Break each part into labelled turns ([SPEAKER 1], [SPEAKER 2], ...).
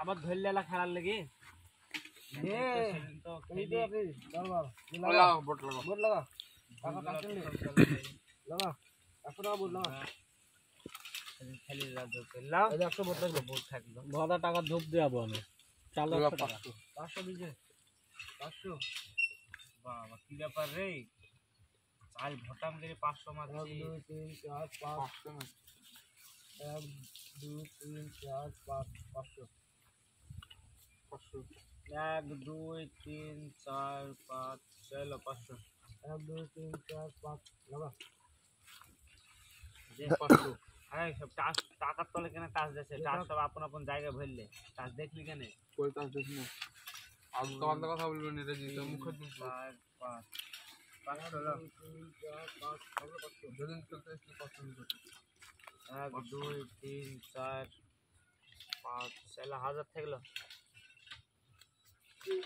[SPEAKER 1] আবার ধরলেলা খেলার লেগে তো টাকা ধূপ দেওয়াবো আমি 500 দিছে 500 বাবা কি ব্যাপার রে চাল ভটাম করে 500 মারছি 1 2 3 4 5 500 1 2 3 4 5 চলো 500 1 2 3 4 5 লাগা দে 500 আরে সব টাকার তলে কেন টাচ দিছে টাচ সব আপন আপন জায়গা ভরলে টাচ দেখলি কেন
[SPEAKER 2] কই টাচ দেখি না আর তো অন্য কথা বলবেন এটা জি তো মুখে দিন
[SPEAKER 1] 4 5 500 লাখ 500
[SPEAKER 2] যদি চলতে একটু পছন্দ করি
[SPEAKER 1] 1 2 3 4 5 চলো 1000 থাকলো 3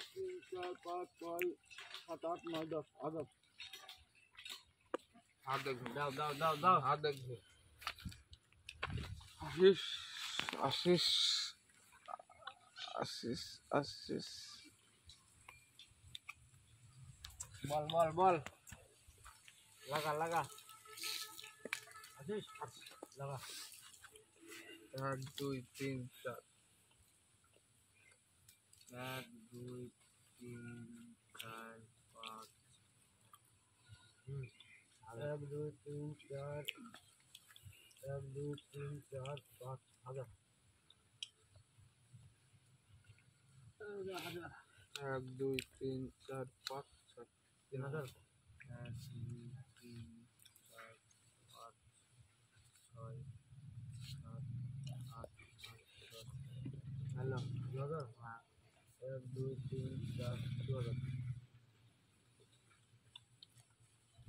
[SPEAKER 1] 4 5 6 7 8 9 10 1000
[SPEAKER 2] হাত দেখো
[SPEAKER 1] দাও
[SPEAKER 2] হাত দেখো আশিস আশিস আশিস আশিস
[SPEAKER 1] বল লাগা আছিস লাগা
[SPEAKER 2] 1 2 3 4
[SPEAKER 1] 1 2 3 4 5 1 2 3 4 1 2 3 4 5 হাজার
[SPEAKER 2] 1 2 3 4 5 6
[SPEAKER 1] 3000 1 2 3 4 5 6 7 8 হ্যালো 2000 1 2 3 4 2000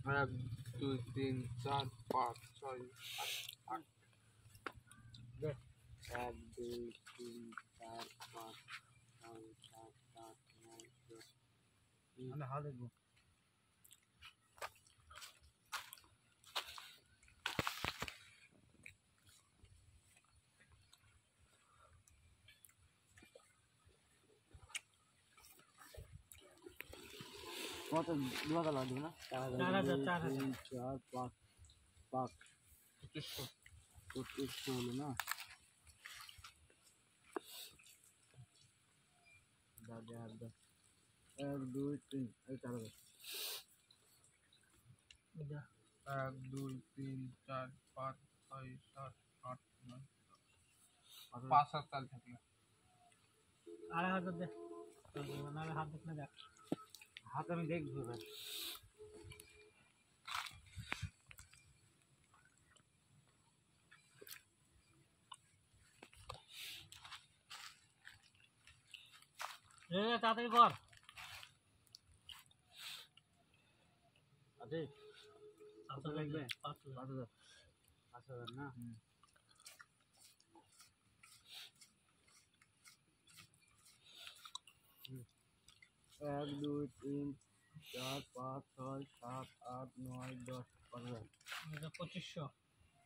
[SPEAKER 2] 1 2 3 4 5 6 8
[SPEAKER 1] দে 1 2 3 4 5 6 7 8 9 10 আমি হাত দেখবো কত 2000 লাগবে না 4000 4 5 5 2500 হলো না দাদা 1 2 3 এই 4000
[SPEAKER 2] 1 2 3 4 5 6 7 8 9 5 7 চাল থাকলো
[SPEAKER 1] 2500 দে নাহলে হাত দেখলে দেখ হাত আমি দেখবো এবার তাড়াতাড়ি কর আছে 500 লাগবে 5000 না 1 2 3 4 5 6 7 8 9 10 5000 2500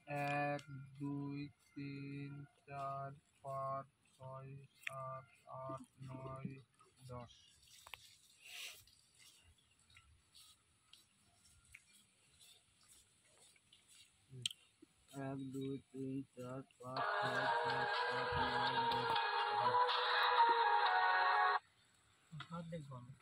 [SPEAKER 2] 1 2 3 4 5 6 7 8 9 10
[SPEAKER 1] 1 2 3 4 5 6 7 8 9 10 হাত দেখবো আমি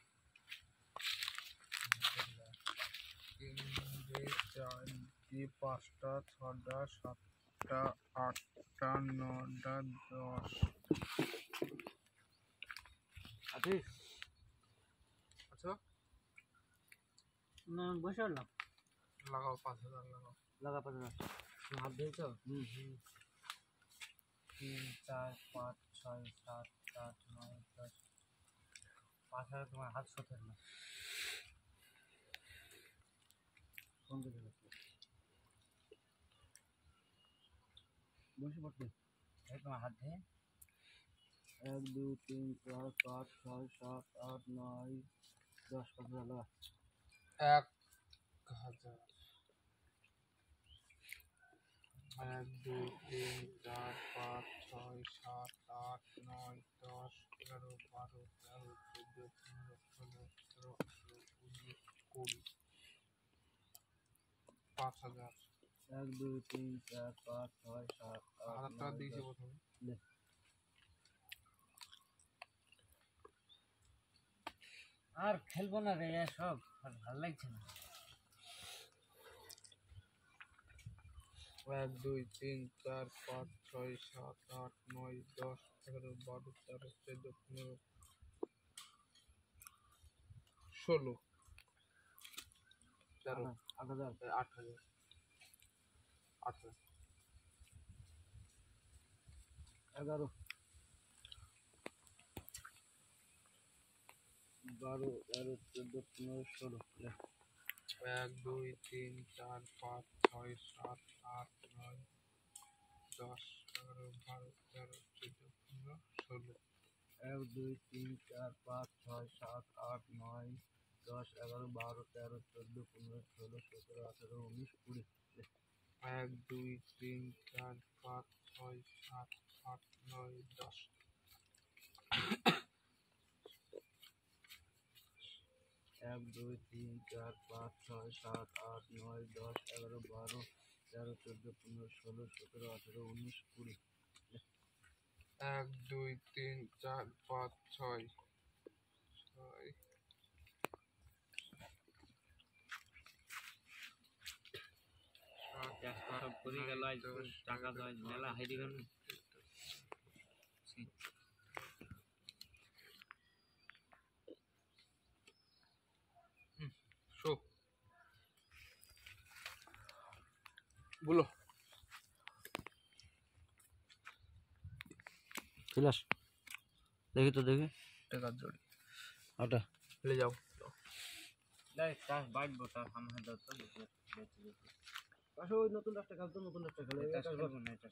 [SPEAKER 2] 3 4 5টা 6টা 7টা 8টা 9টা 10
[SPEAKER 1] আছিস
[SPEAKER 2] আচ্ছা
[SPEAKER 1] না বসে উঠলাম
[SPEAKER 2] লাগাও 5000 লাগাও
[SPEAKER 1] লাগা 5000 হাত দিয়েছ 3 4 5 6 7 8 9 10 5000 তোমার হাত শো থাকলো ফোন করে বসে পড়তে এই তোমার হাত দিয়ে 1 2 3 4 5 6 7 8 9 10 5000 লাগা
[SPEAKER 2] 1000 1 2 3 4 5 6 7 8 9 10 11 12 13 14 15 16 17 18 19 20 5000
[SPEAKER 1] 1 2 3 4 5 6 7 8
[SPEAKER 2] 1000 টাকা
[SPEAKER 1] 9
[SPEAKER 2] দিয়েছি
[SPEAKER 1] 10
[SPEAKER 2] প্রথমে।
[SPEAKER 1] নে। আর খেলবো না রে সব, আর ভালো লাগছে না।
[SPEAKER 2] 1 2 3 4 5 6 7 8 9 10 11 12 13 14 15 16 17
[SPEAKER 1] 8000
[SPEAKER 2] 8000 8000
[SPEAKER 1] 11 12 13 14 15 16 লে।
[SPEAKER 2] 1 2 3 4 5 6 7 8 9 10 11 12 13 14 15 16
[SPEAKER 1] 1 2 3 4 5 6 7 8 9 10 11 12 13 14 15 16 17 18 19 20 লে।
[SPEAKER 2] 1 2 3 4 5 6 7 8 9 10
[SPEAKER 1] 1 2 3 4 5 6 7 8 9 10 11 12 13 14 15 16 17 18 19 20
[SPEAKER 2] 1 2 3 4 5 6
[SPEAKER 1] সব করে গেল আজ তো টাকা তো আজ মেলা হাইরে গেল।
[SPEAKER 2] শো বলো
[SPEAKER 1] খিলাস দেখি তো দেখি
[SPEAKER 2] টাকার জড়ি
[SPEAKER 1] ওটা
[SPEAKER 2] ले जाओ
[SPEAKER 1] লাই কাজ বাইটবো তার সামনে দাও তো বেঁচে বেঁচে। আসো ওই নতুন রাস্তা খেলতো, নতুন রাস্তা খেলে এটা